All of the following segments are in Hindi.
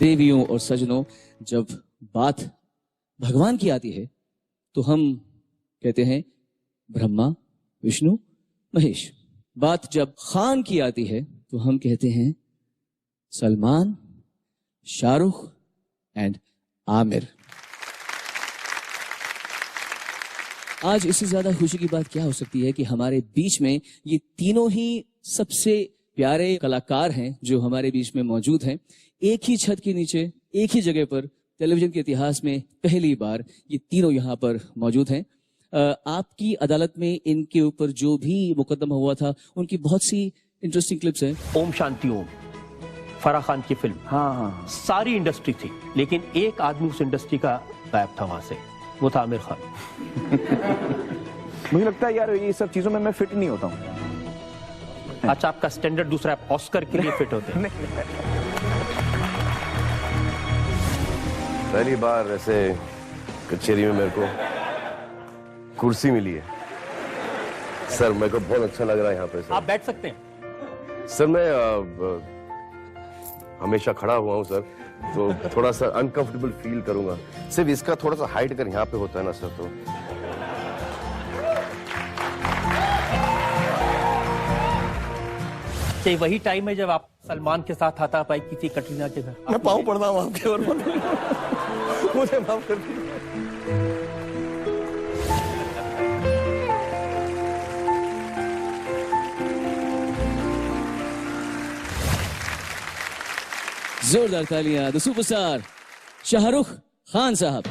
देवियों और सजनों, जब बात भगवान की आती है तो हम कहते हैं ब्रह्मा, विष्णु, महेश। बात जब खान की आती है तो हम कहते हैं सलमान, शाहरुख एंड आमिर। आज इससे ज्यादा खुशी की बात क्या हो सकती है कि हमारे बीच में ये तीनों ही सबसे प्यारे कलाकार हैं जो हमारे बीच में मौजूद हैं। एक ही छत के नीचे, एक ही जगह पर टेलीविजन के इतिहास में पहली बार ये तीनों यहाँ पर मौजूद हैं। आपकी अदालत में इनके ऊपर जो भी मुकदमा हुआ था उनकी बहुत सी इंटरेस्टिंग क्लिप्स हैं। ओम शांति ओम, फराह खान की फिल्म, हाँ, सारी इंडस्ट्री थी, लेकिन एक आदमी उस इंडस्ट्री का गायब था वहां से, वो था आमिर खान। मुझे लगता है यार ये सब चीजों में मैं फिट नहीं होता हूँ। अच्छा, आपका स्टैंडर्ड दूसरा है, ऑस्कर के लिए फिट होते हैं। पहली बार ऐसे कचेरी में मेरे को कुर्सी मिली है सर, मेरे को बहुत अच्छा लग रहा है यहाँ पे सर। आप बैठ सकते हैं सर। मैं हमेशा खड़ा हुआ हूँ सर, तो थोड़ा सा अनकंफर्टेबल फील करूंगा। सिर्फ इसका थोड़ा सा हाइट अगर यहाँ पे होता है ना सर तो। कि वही टाइम है जब आप सलमान के साथ हाथा पाई की थी कटरीना के घर। मैं पाँव पड़ता हूँ आपके और मुझे माफ कर दीजिए। जोरदार तालियां द सुपरस्टार शाहरुख खान साहब।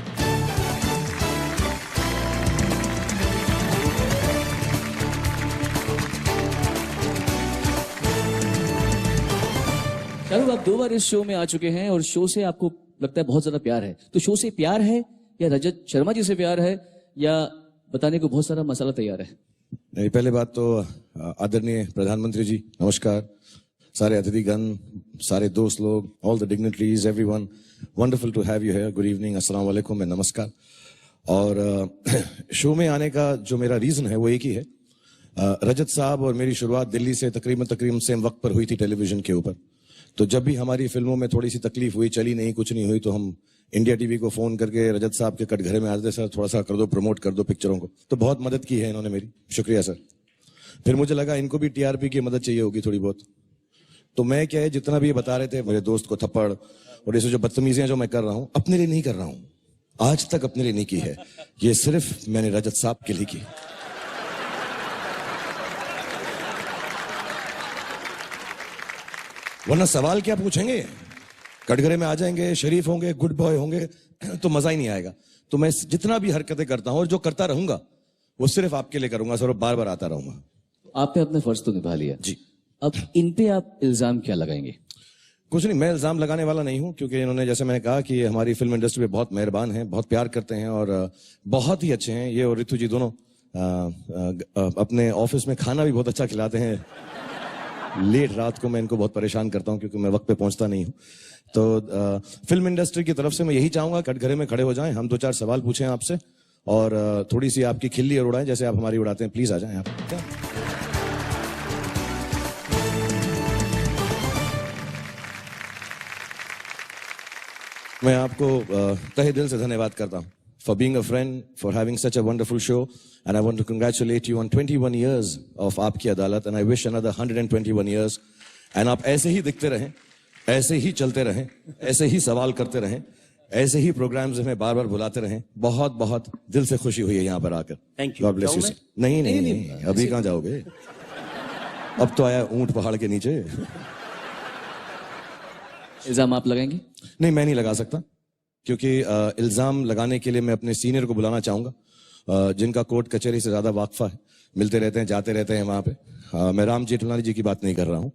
शाहरुख, आप 2 बार इस शो में आ चुके हैं और शो से आपको लगता है बहुत ज्यादा प्यार है, तो शो से प्यार है या रजत शर्मा जी से प्यार है या बताने को बहुत सारा मसाला तैयार है? नहीं, पहले बात तो आदरणीय प्रधानमंत्री जी नमस्कार, सारे अतिथिगण, सारे दोस्त लोग, all the dignitaries, everyone, wonderful to have you here, good evening, अस्सलाम वालेकुम एंड नमस्कार। और शो में आने का जो मेरा रीजन है वो एक ही है। रजत साहब और मेरी शुरुआत दिल्ली से तकरीबन सेम वक्त पर हुई थी टेलीविजन के ऊपर। तो जब भी हमारी फिल्मों में थोड़ी सी तकलीफ हुई, चली नहीं, कुछ नहीं हुई, तो हम इंडिया टीवी को फोन करके रजत साहब के कटघरे में आते, सर थोड़ा सा कर दो, प्रमोट कर दो पिक्चरों को। तो बहुत मदद की है इन्होंने मेरी, शुक्रिया सर। फिर मुझे लगा इनको भी टीआरपी की मदद चाहिए होगी थोड़ी बहुत, तो मैं क्या है जितना भी ये बता रहे थे, मेरे दोस्त को थप्पड़ और ये जो बदतमीजियां जो मैं कर रहा हूं, अपने लिए नहीं कर रहा हूं, आज तक अपने लिए नहीं की है, ये सिर्फ मैंने रजत साहब के लिए की। वरना सवाल क्या पूछेंगे, कटघरे में आ जाएंगे, शरीफ होंगे, गुड बॉय होंगे, तो मजा ही नहीं आएगा। तो मैं जितना भी हरकतें करता हूं और जो करता रहूंगा वो सिर्फ आपके लिए करूंगा सर, बार बार आता रहूंगा। आपने अपने फर्ज तो निभा लिया जी। अब इन पे आप इल्जाम क्या लगाएंगे? कुछ नहीं, मैं इल्जाम लगाने वाला नहीं हूं, क्योंकि इन्होंने, जैसे मैंने कहा कि हमारी फिल्म इंडस्ट्री में बहुत मेहरबान हैं, बहुत प्यार करते हैं और बहुत ही अच्छे हैं। ये और ऋतु जी दोनों अपने ऑफिस में खाना भी बहुत अच्छा खिलाते हैं। लेट रात को मैं इनको बहुत परेशान करता हूं क्योंकि मैं वक्त पे पहुंचता नहीं हूं। तो फिल्म इंडस्ट्री की तरफ से मैं यही चाहूंगा, कटघरे में खड़े हो जाएं, हम 2-4 सवाल पूछें आपसे और थोड़ी सी आपकी खिल्ली और उड़ाएं जैसे आप हमारी उड़ाते हैं। प्लीज आ जाएं आप। मैं आपको तहे दिल से धन्यवाद करता हूं for being a friend, for having such a wonderful show, and I want to congratulate you on 21 years of आपकी अदालत, and I wish another 121 years, and आप ऐसे ही दिखते रहें, ऐसे ही चलते रहें, ऐसे ही सवाल करते रहें, ऐसे ही प्रोग्राम्स में बार बार बुलाते रहें। बहुत बहुत दिल से खुशी हुई है यहाँ पर आकर। Thank you. God bless you. नहीं, अभी कहाँ जाओगे, अब तो आया ऊंट पहाड़ के नीचे। इल्जाम आप लगाएंगे? नहीं, मैं नहीं लगा सकता, क्योंकि इल्जाम लगाने के लिए मैं अपने सीनियर को बुलाना चाहूंगा, जिनका कोर्ट कचहरी से ज्यादा वाकफा है, मिलते रहते हैं, जाते रहते हैं वहां पे। मैं राम जेठमलानी जी की बात नहीं कर रहा हूं,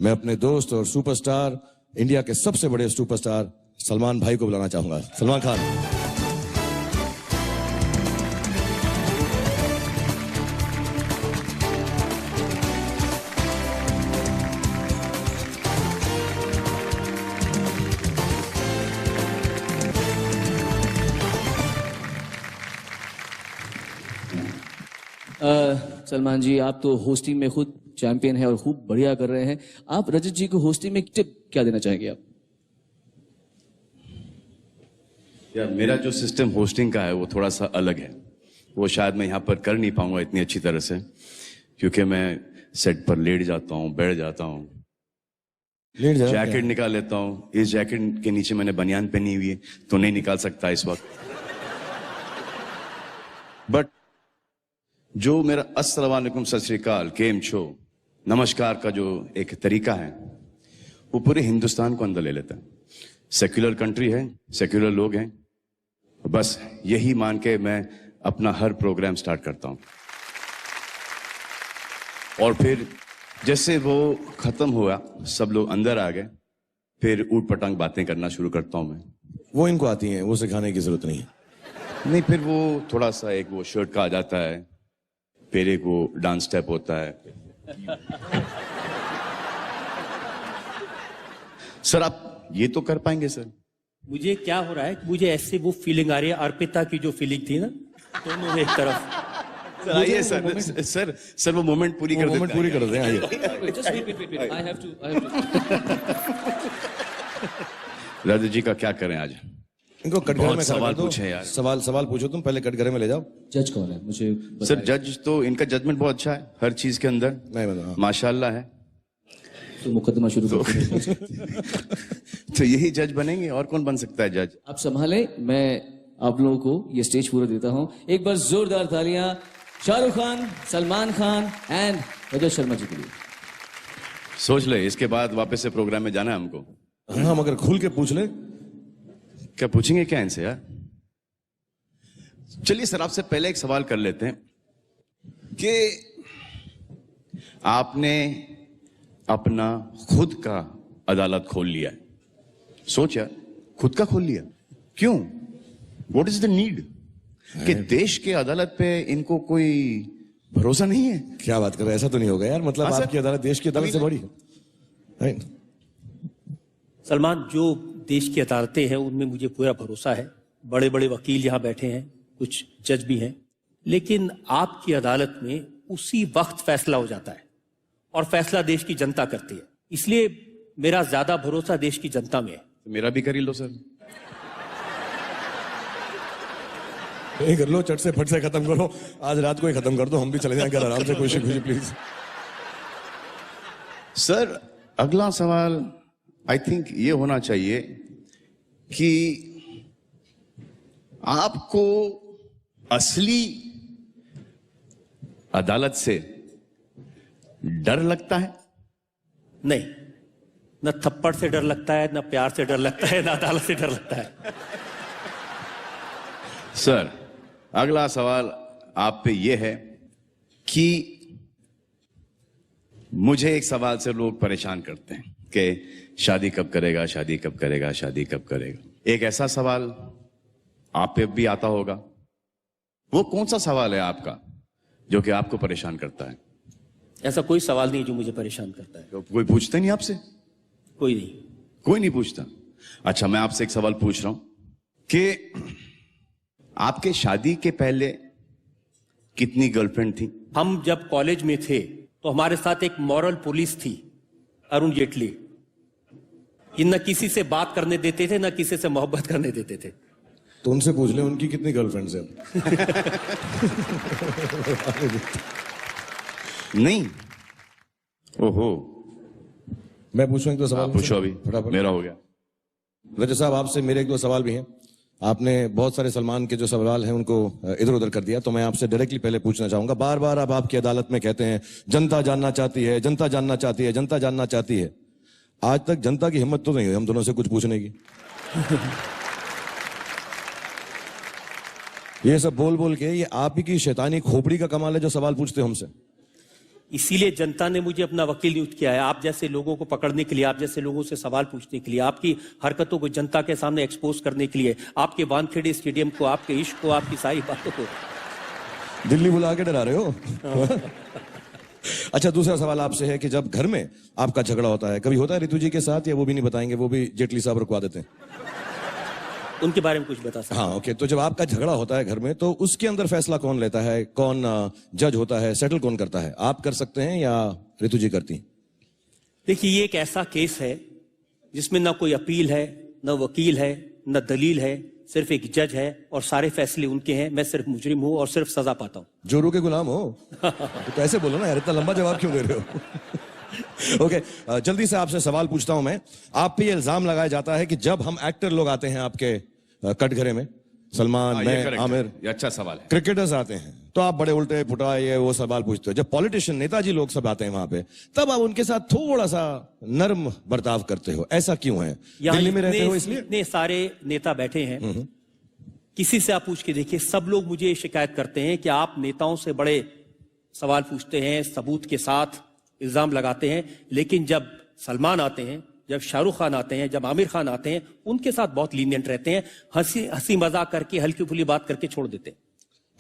मैं अपने दोस्त और सुपरस्टार, इंडिया के सबसे बड़े सुपरस्टार सलमान भाई को बुलाना चाहूंगा। सलमान खान। सलमान जी, आप तो होस्टिंग में खुद चैंपियन है और खूब बढ़िया कर रहे हैं। आप रजत जी को होस्टिंग में टिप क्या देना चाहेंगे आप? यार मेरा जो सिस्टम होस्टिंग का है वो थोड़ा सा अलग है। वो शायद मैं यहाँ पर कर नहीं पाऊंगा इतनी अच्छी तरह से, क्योंकि मैं सेट पर लेट जाता हूँ, बैठ जाता हूँ, लेट जा जैकेट निकाल लेता हूँ। इस जैकेट के नीचे मैंने बनियान पहनी हुई है तो नहीं निकाल सकता इस वक्त। बट जो मेरा अस्सलाम वालेकुम, सत श्री अकाल, केम छो, नमस्कार का जो एक तरीका है वो पूरे हिंदुस्तान को अंदर ले लेता है। सेक्युलर कंट्री है, सेक्युलर लोग हैं, बस यही मान के मैं अपना हर प्रोग्राम स्टार्ट करता हूं। और फिर जैसे वो खत्म हुआ, सब लोग अंदर आ गए, फिर ऊट पटांग बातें करना शुरू करता हूं मैं। वो इनको आती हैं, वो सिखाने की जरूरत नहीं है। नहीं, फिर वो थोड़ा सा एक वो शर्ट का आ जाता है, फिर एक वो डांस स्टेप होता है। सर आप ये तो कर पाएंगे सर? मुझे क्या हो रहा है, मुझे ऐसे वो फीलिंग आ रही है, अर्पिता की जो फीलिंग थी ना, दोनों एक तरफ। सर आइए सर वो मोमेंट पूरी कर मोमेंट पूरी कर दें, आइए। Just wait. I have to. Raju ji का क्या करें आज? इनको कटघरे बहुत में खड़ा सवाल कर दो। पूछे यार। सवाल पूछो तुम, पहले कटघरे में ले जाओ। जज कौन है मुझे सर जज तो इनका जजमेंट बहुत अच्छा है हर चीज के अंदर, नहीं मतलब माशाल्लाह है। तो मुकदमा शुरू करो। तो यही जज बनेंगे, और कौन बन सकता है जज? आप संभालें, मैं आप लोगों को ये स्टेज पूरा देता हूं। एक बार जोरदार तालियां शाहरुख खान, सलमान खान एंड रजत शर्मा जी के लिए। सोच ले, इसके बाद वापस से प्रोग्राम में जाना है हमको। हाँ, मगर खुल के पूछ ले। क्या पूछेंगे क्या इनसे यार? चलिए सर, आपसे पहले एक सवाल कर लेते हैं कि आपने अपना खुद का अदालत खोल लिया है। सोच यार, खुद का खोल लिया, क्यों? What is the need? कि देश के अदालत पे इनको कोई भरोसा नहीं है? क्या बात कर रहे हैं, ऐसा तो नहीं होगा यार। मतलब हाँ, सर। आपकी अदालत देश की अदालत से बड़ी है, राइट? सलमान, जो देश की अदालतें हैं उनमें मुझे पूरा भरोसा है। बड़े बड़े वकील यहाँ बैठे हैं, कुछ जज भी हैं, लेकिन आपकी अदालत में उसी वक्त फैसला हो जाता है और फैसला देश की जनता करती है। इसलिए मेरा ज्यादा भरोसा देश की जनता में है। तो मेरा भी कर ही लो सर। नहीं कर लो, चट से फट से खत्म करो, आज रात को ही खत्म कर दो, हम भी चले जाएंगे आराम से, खुशी खुशी प्लीज। सर अगला सवाल आई थिंक ये होना चाहिए कि आपको असली अदालत से डर लगता है? नहीं, न थप्पड़ से डर लगता है, न प्यार से डर लगता है, न अदालत से डर लगता है। सर अगला सवाल आप पे ये है कि मुझे एक सवाल से लोग परेशान करते हैं कि शादी कब करेगा, शादी कब करेगा, शादी कब करेगा। एक ऐसा सवाल आप पे भी आता होगा। वो कौन सा सवाल है आपका जो कि आपको परेशान करता है? ऐसा कोई सवाल नहीं जो मुझे परेशान करता है। तो कोई पूछता नहीं आपसे? कोई नहीं। कोई नहीं पूछता? अच्छा, मैं आपसे एक सवाल पूछ रहा हूं कि आपके शादी के पहले कितनी गर्लफ्रेंड थी? हम जब कॉलेज में थे तो हमारे साथ एक मॉरल पुलिस थी, अरुण जेटली। ये न किसी से बात करने देते थे, न किसी से मोहब्बत करने देते थे। तो उनसे पूछ ले उनकी कितनी गर्लफ्रेंड्स हैं। नहीं। ओहो, मैं पूछूं एक दो सवाल? पूछो अभी, फटाफट। मेरा हो गया। रजत साहब, आपसे मेरे एक दो सवाल भी हैं। आपने बहुत सारे सलमान के जो सवाल हैं उनको इधर उधर कर दिया, तो मैं आपसे डायरेक्टली पहले पूछना चाहूंगा। बार बार आप आपकी अदालत में कहते हैं जनता जानना चाहती है, जनता जानना चाहती है, जनता जानना चाहती है। आज तक जनता की हिम्मत तो नहीं हुई हम दोनों से कुछ पूछने की। ये सब बोल बोल के ये आप ही की शैतानी खोपड़ी का कमाल है जो सवाल पूछते हो हमसे। इसीलिए जनता ने मुझे अपना वकील नियुक्त किया है, आप जैसे लोगों को पकड़ने के लिए, आप जैसे लोगों से सवाल पूछने के लिए, आपकी हरकतों को जनता के सामने एक्सपोज करने के लिए, आपके वानखेड़े स्टेडियम को, आपके इश्क को, आपकी सारी बातों को। दिल्ली बुला के डरा रहे हो। अच्छा, दूसरा सवाल आपसे है कि जब घर में आपका झगड़ा होता है, कभी होता है ऋतु जी के साथ, या वो भी नहीं बताएंगे, वो भी जेटली साहब रुकवा देते हैं? उनके बारे में कुछ बता सकते? हाँ, ओके। तो जब आपका झगड़ा होता है घर में, तो उसके अंदर फैसला कौन लेता है, कौन जज होता है, सेटल कौन करता है? आप कर सकते हैं या ऋतु जी करती? देखिए, ये एक ऐसा केस है जिसमें ना कोई अपील है, न वकील है, न दलील है, सिर्फ एक जज है और सारे फैसले उनके हैं। मैं सिर्फ मुजरिम हूं और सिर्फ सजा पाता हूं। जोरू के गुलाम हो तो कैसे बोलो ना यार, इतना लंबा जवाब क्यों दे रहे हो? ओके, जल्दी से आपसे सवाल पूछता हूं मैं। आप पे ये इल्जाम लगाया जाता है कि जब हम एक्टर लोग आते हैं आपके कटघरे में, सलमान, मैं, आमिर, ये अच्छा सवाल है। क्रिकेटर्स आते हैं तो आप बड़े उल्टे पुटा ये वो सवाल पूछते हो। जब पॉलिटिशियन, नेताजी लोग सब आते हैं वहां पे, तब आप उनके साथ थोड़ा सा नर्म बर्ताव करते हो। ऐसा क्यों है? दिल्ली में रहते हो इसलिए? इतने सारे नेता बैठे हैं, किसी से आप पूछ के देखिए, सब लोग मुझे शिकायत करते हैं कि आप नेताओं से बड़े सवाल पूछते हैं, सबूत के साथ इल्जाम लगाते हैं, लेकिन जब सलमान आते हैं, जब शाहरुख खान आते हैं, जब आमिर खान आते हैं, उनके साथ बहुत लीनियंट रहते हैं, हंसी मजाक करके, हल्की फुल्की बात करके छोड़ देते हैं।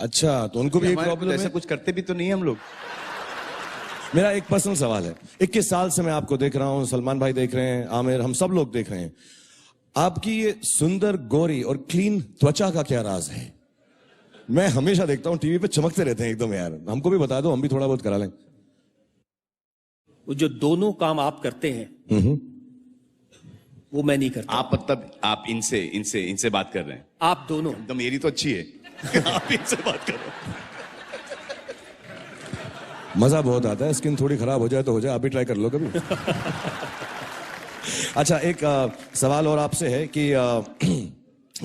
अच्छा, तो उनको भी एक प्रॉब्लम है? ऐसा कुछ करते भी तो नहीं हम लोग। मेरा एक पर्सनल सवाल है। 21 साल से मैं आपको देख रहा हूं, सलमान भाई देख रहे हैं, आमिर, हम सब लोग देख रहे हैं। आपकी ये सुंदर, गोरी और क्लीन त्वचा का क्या राज है? मैं हमेशा देखता हूं टीवी पे चमकते रहते हैं एकदम यार। हमको भी बता दो, हम भी थोड़ा बहुत करा लें। वो जो दोनों काम आप करते हैं वो मैं नहीं करता। आप मतलब आप इनसे बात कर रहे हैं? आप दोनों। तो मेरी तो अच्छी है। आप इनसे बात कर रहे हैं। मजा बहुत आता है। स्किन थोड़ी खराब हो जाए तो हो जाए, आप भी ट्राई कर लो कभी। अच्छा, एक सवाल और आपसे है कि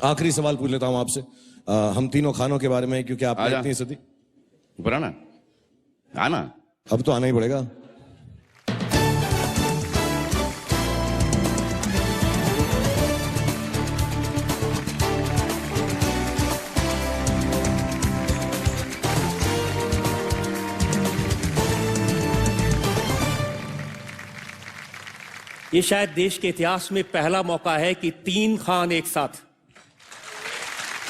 आखिरी सवाल पूछ लेता हूं आपसे, हम तीनों खानों के बारे में, क्योंकि आपने इतनी सदी। ऊपर आना, आना। अब तो आना ही पड़ेगा। ये शायद देश के इतिहास में पहला मौका है कि 3 खान एक साथ।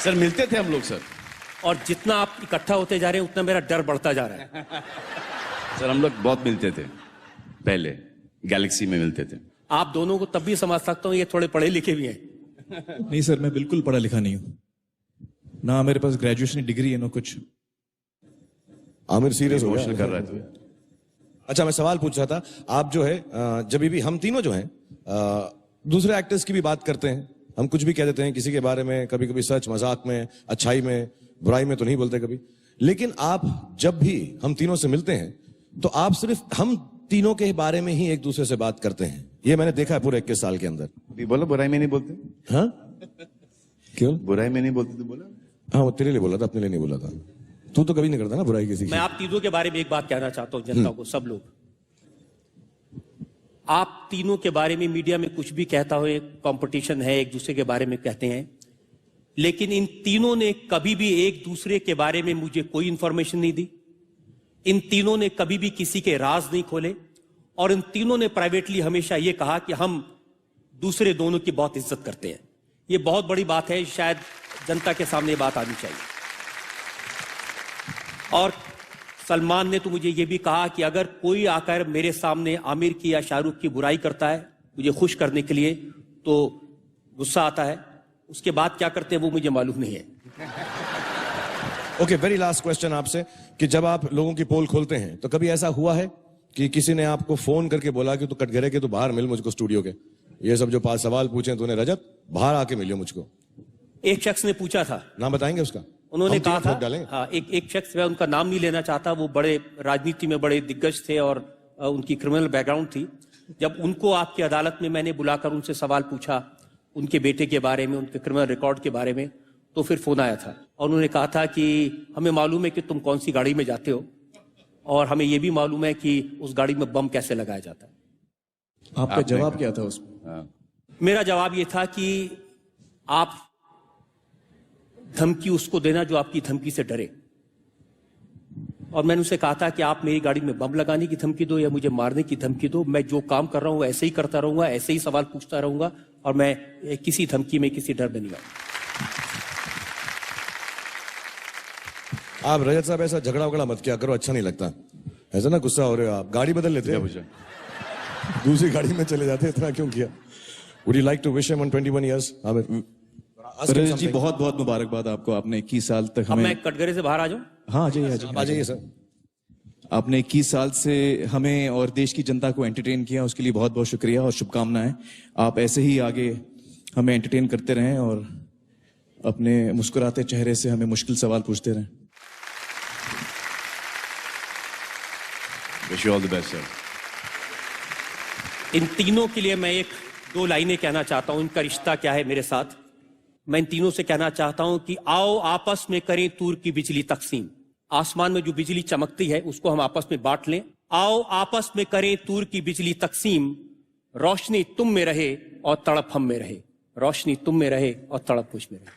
सर मिलते थे हम लोग सर। और जितना आप इकट्ठा होते जा रहे हैं उतना मेरा डर बढ़ता जा रहा है। सर हम लोग बहुत मिलते थे पहले, गैलेक्सी में मिलते थे। आप दोनों को तब भी समझ सकता हूं, ये थोड़े पढ़े लिखे भी हैं। नहीं सर, मैं बिल्कुल पढ़ा लिखा नहीं हूं, ना मेरे पास ग्रेजुएशन डिग्री है ना कुछ। आमिर सीरियस हो इमोशनल गया कर रहा है तू। अच्छा, मैं सवाल पूछ रहा था, आप जो है जब भी हम तीनों जो हैं दूसरे एक्टर्स की भी बात करते हैं, हम कुछ भी कह देते हैं किसी के बारे में, कभी कभी सच मजाक में, अच्छाई में, बुराई में तो नहीं बोलते कभी। लेकिन आप जब भी हम तीनों से मिलते हैं तो आप सिर्फ हम तीनों के बारे में ही एक दूसरे से बात करते हैं। ये मैंने देखा है पूरे 21 साल के अंदर। अभी बोलो बुराई में नहीं बोलते। हाँ, क्यों? बुराई में नहीं बोलते तो बोला। हाँ, वो तेरे लिए बोला था, अपने लिए नहीं बोला था। तू तो कभी नहीं करता ना बुराई किसी की। मैं आप तीनों के बारे में एक बात कहना चाहता हूं जनता को, सब लोग। आप तीनों के बारे में मीडिया में कुछ भी कहता हो, एक कंपटीशन है, एक दूसरे के बारे में कहते हैं, लेकिन इन तीनों ने कभी भी एक दूसरे के बारे में मुझे कोई इंफॉर्मेशन नहीं दी। इन तीनों ने कभी भी किसी के राज नहीं खोले, और इन तीनों ने प्राइवेटली हमेशा यह कहा कि हम दूसरे दोनों की बहुत इज्जत करते हैं। यह बहुत बड़ी बात है, शायद जनता के सामने बात आनी चाहिए। और सलमान ने तो मुझे यह भी कहा कि अगर कोई आकर मेरे सामने आमिर की या शाहरुख की बुराई करता है मुझे खुश करने के लिए तो गुस्सा आता है, उसके बाद क्या करते हैं वो मुझे मालूम नहीं है। ओके, वेरी लास्ट क्वेश्चन आपसे, कि जब आप लोगों की पोल खोलते हैं तो कभी ऐसा हुआ है कि किसी ने आपको फोन करके बोला कि तू कटघरे के, तू बाहर मिल मुझको स्टूडियो के, ये सब जो 5 सवाल पूछे तूने रजत, बाहर आके मिलियो मुझको? एक शख्स ने पूछा था। नाम बताएंगे उसका? उन्होंने कहा था, डालें? हाँ, एक शख्स, मैं उनका नाम नहीं लेना चाहता, वो बड़े राजनीति में बड़े दिग्गज थे और उनकी क्रिमिनल बैकग्राउंड थी। जब उनको आपकी अदालत में मैंने बुलाकर उनसे सवाल पूछा उनके बेटे के बारे में, उनके क्रिमिनल रिकॉर्ड के बारे में, तो फिर फोन आया था और उन्होंने कहा था कि हमें मालूम है कि तुम कौन सी गाड़ी में जाते हो और हमें यह भी मालूम है कि उस गाड़ी में बम कैसे लगाया जाता है। आपका जवाब क्या था उसमें? मेरा जवाब यह था कि आप धमकी उसको देना जो आपकी धमकी से डरे। और मैंने उसे कहा था कि आप मेरी गाड़ी में बम लगाने की धमकी दो या मुझे मारने की धमकी दो, मैं जो काम कर रहा हूं ऐसे ही करता रहूंगा, ऐसे ही सवाल पूछता रहूंगा और मैं किसी धमकी में, किसी डर में नहीं आऊंगा। आप रजत साहब ऐसा झगड़ा वगड़ा मत किया करो, अच्छा नहीं लगता। ऐसा ना गुस्सा हो रहे हो आप, गाड़ी बदल लेते हैं, दूसरी गाड़ी में चले जाते, इतना क्यों किया? Would you like to wish him on 21 years? Aamir रजत जी, बहुत बहुत मुबारकबाद आपको। आपने 21 साल तक अब हमें, मैं कटघरे से बाहर आ जाऊं? हाँ आ जाइए, आ जाइए सर। आपने 21 साल से हमें और देश की जनता को एंटरटेन किया, उसके लिए बहुत बहुत शुक्रिया और शुभकामनाएं। आप ऐसे ही आगे हमें एंटरटेन करते रहें और अपने मुस्कुराते चेहरे से हमें मुश्किल सवाल पूछते रहें। Wish you all the best sir. इन तीनों के लिए मैं एक दो लाइनें कहना चाहता हूं, इनका रिश्ता क्या है मेरे साथ। मैं इन तीनों से कहना चाहता हूं कि आओ आपस में करें तूर की बिजली तकसीम। आसमान में जो बिजली चमकती है उसको हम आपस में बांट लें। आओ आपस में करें तूर की बिजली तकसीम, रोशनी तुम में रहे और तड़प हम में रहे। रोशनी तुम में रहे और तड़प मुझ में रहे।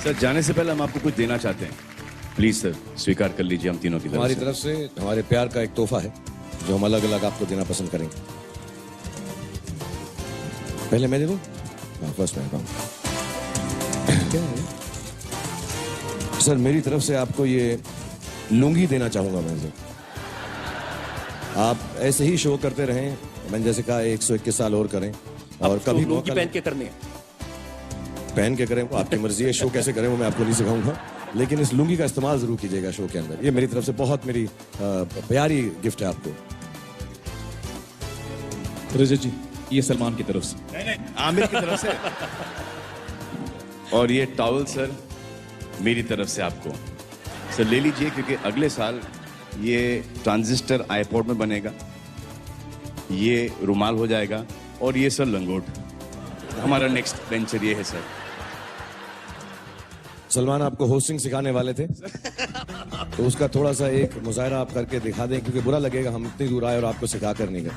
सर जाने से पहले हम आपको कुछ देना चाहते हैं, प्लीज सर स्वीकार कर लीजिए हम तीनों की हमारी तरफ तरफ से हमारे प्यार का एक तोहफा है जो हम अलग अलग आपको देना पसंद करेंगे। पहले मैं दे दूं? हाँ, फर्स्ट मैं क्या है? सर मेरी तरफ से आपको ये लुंगी देना चाहूंगा मैं सर। आप ऐसे ही शो करते रहें, मैंने जैसे कहा 121 साल और करें और कभी लुंगी मौका पहन के करने हैं। पहन के करें, वो आपकी मर्जी है। शो कैसे करें वो मैं आपको नहीं सिखाऊंगा, लेकिन इस लुंगी का इस्तेमाल जरूर कीजिएगा शो के अंदर। ये मेरी तरफ से बहुत मेरी प्यारी गिफ्ट है आपको। रजत जी ये सलमान की तरफ से। आमिर की तरफ से। और ये टॉवल सर मेरी तरफ से आपको सर ले लीजिए, क्योंकि अगले साल ये ट्रांजिस्टर आईपॉड में बनेगा, ये रुमाल हो जाएगा और ये सर लंगोट। हमारा नेक्स्ट वेंचर ये है सर। सलमान आपको होस्टिंग सिखाने वाले थे तो उसका थोड़ा सा एक मुजाहरा आप करके दिखा दें, क्योंकि बुरा लगेगा हम इतनी दूर आए और आपको सिखा कर नहीं गए।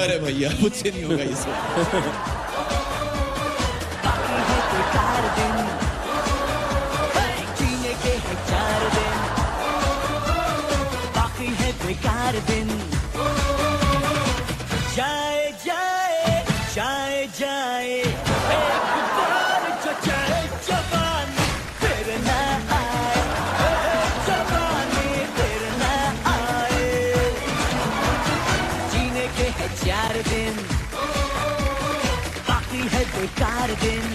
अरे भैया मुझसे नहीं होगा ये सब। बेकार दिन जाए जाए जाए जाए एक बार जो जाए जवानी फिर ना आए, जवानी फिर ना आए। जीने के है 4 दिन बाकी है बेकार दिन।